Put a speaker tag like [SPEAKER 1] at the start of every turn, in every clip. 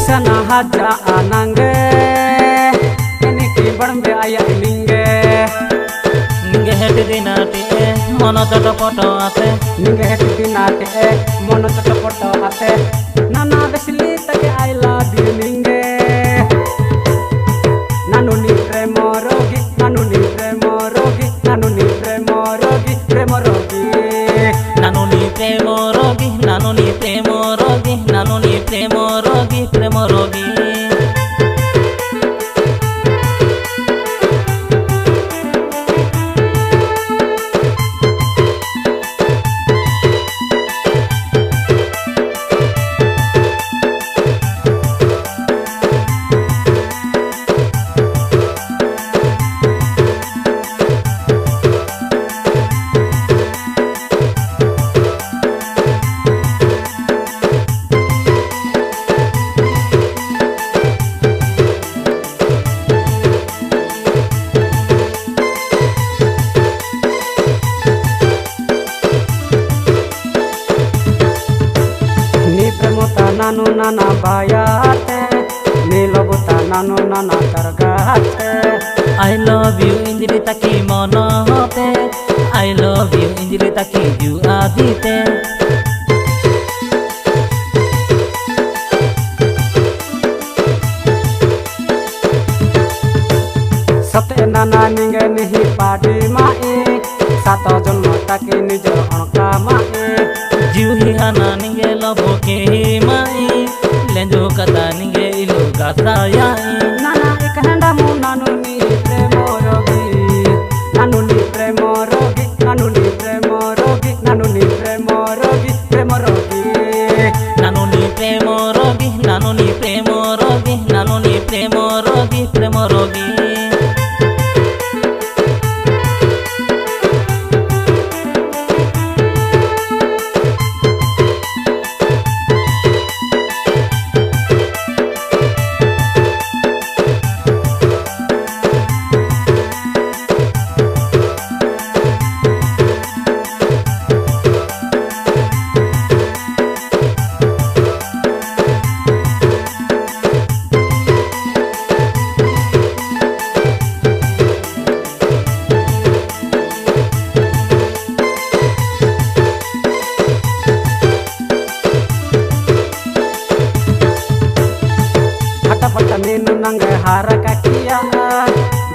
[SPEAKER 1] Pisana haja anangge ini kibarmbe ayah lingge
[SPEAKER 2] ninge heti dinate mono toto poto ate
[SPEAKER 1] ninge heti dinate mono toto poto ate nana besli take I love you lingge nanu ni premorogi nanu ni premorogi nanu ni premorogi premorogi
[SPEAKER 2] nanu ni premorogi nanu ni premorogi nanu ni premorogi premorogi
[SPEAKER 1] nanu nana bayate nilobuta nanu nana kargate
[SPEAKER 2] I love you indri taki monote I love you indri taki ju adite
[SPEAKER 1] sate nana ninge nihi padi mai sato jonmo taki nijo onka mai
[SPEAKER 2] juhi hana ninge lobo ke mai lenjo kata ninge ilo gasayai
[SPEAKER 1] nana ikahanda mu nanu ni premorogi nanu ni premorogi nanu ni premorogi nanu ni premorogi premorogi
[SPEAKER 2] nanu ni premorogi nanu ni premorogi nanu ni premorogi premorogi
[SPEAKER 1] ninu nange harakakia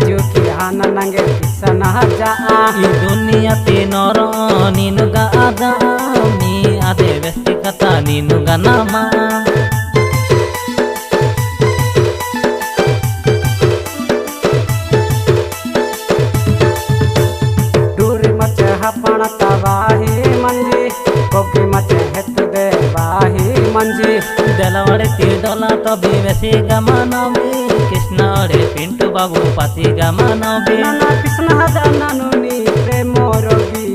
[SPEAKER 1] juki hana nange pisana haja
[SPEAKER 2] i dunia tinoro ninu ga ada ni ade vesti kata ninu ga nama
[SPEAKER 1] duri mace hapana tawahi manji koki mace hetu de bahi manji
[SPEAKER 2] delawade tidola tobi vesi gamanobi krishnare pintu babu pati gamanobi
[SPEAKER 1] nana pisna haja nanu ni premorogi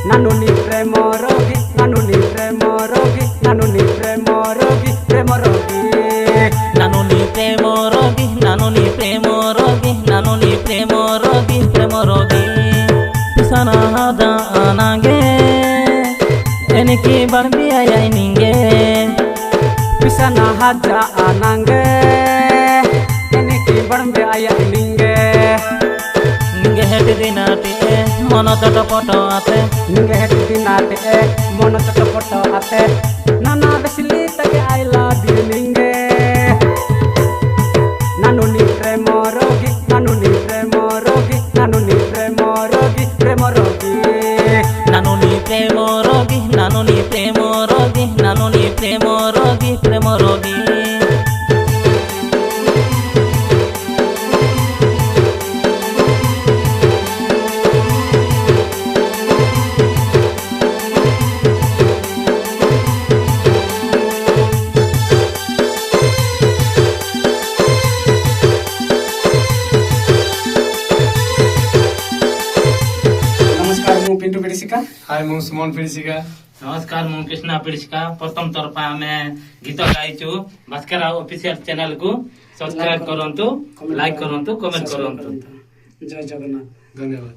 [SPEAKER 1] nanu ni premorogi nanu ni premorogi nanu ni premorogi premorogi
[SPEAKER 2] nanu ni premorogi nanu ni premorogi nanu ni premorogi premorogi pisana hada anage eniki barbi ayai ninge
[SPEAKER 1] pisana haja anange ini kibarmbe ayah lingge
[SPEAKER 2] ninge heti dinate mono toto poto ate
[SPEAKER 1] ninge heti dinate mono toto poto ate nana besli take I love you lingge nanu ni premorogi nanu ni premorogi nanu ni premorogi premorogi
[SPEAKER 2] nanu ni premorogi nanu ni premorogi nanu ni premorogi premorogi
[SPEAKER 1] Pintu पिड़िसिका
[SPEAKER 3] हाय मु सुमन पिड़िसिका
[SPEAKER 2] नमस्कार मु कृष्णा पिड़िसिका प्रथम तरफ आमे गीत गाइछु Bhaskar official channel को subscribe करंतु like करंतु कमेंट करंतु
[SPEAKER 1] जय जगन्नाथ
[SPEAKER 3] धन्यवाद।